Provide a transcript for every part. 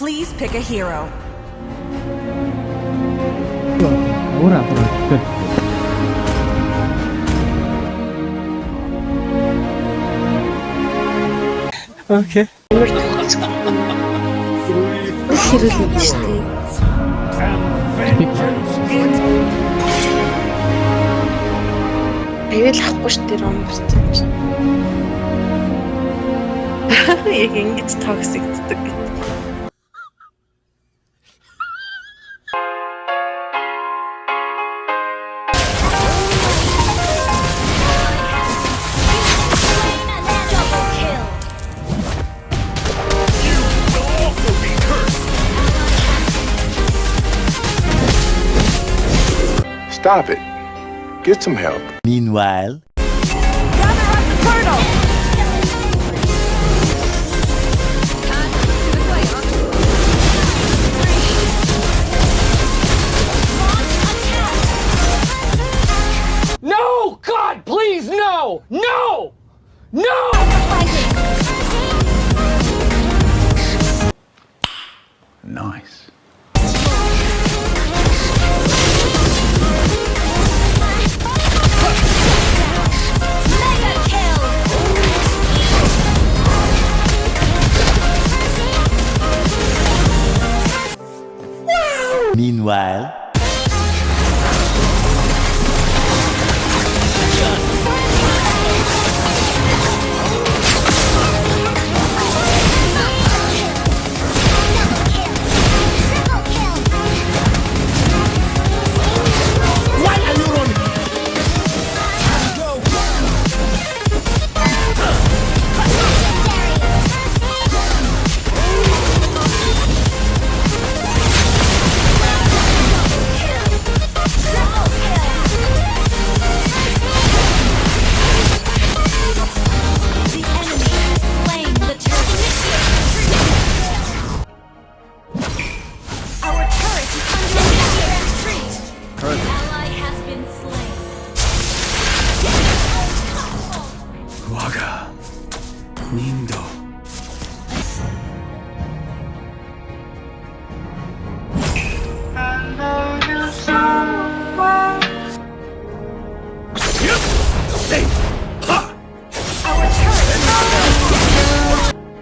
Please pick a hero. Ora però Окей. Хэрүүлэн шүү дээ. Аюул ахгүй шүү дээ ном босч. Яг ингэж токсикддаг гэдэг. Stop it. Get some help. Meanwhile, Gather up the turtle! No! God, please, no! No! No! Nice. meanwhile,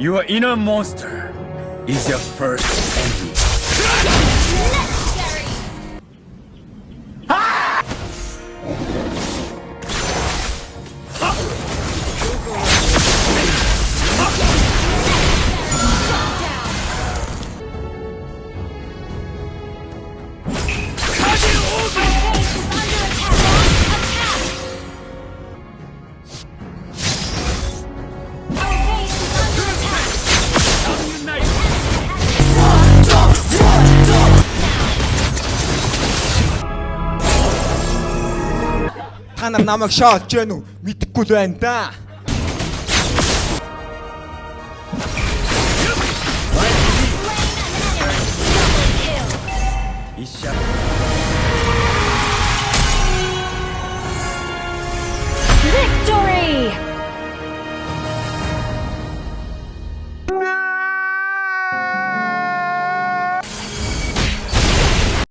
Your inner monster is your first enemy. Та нар намайг шоолж гэнэ үү? Мэдэхгүй л байна да. Isha.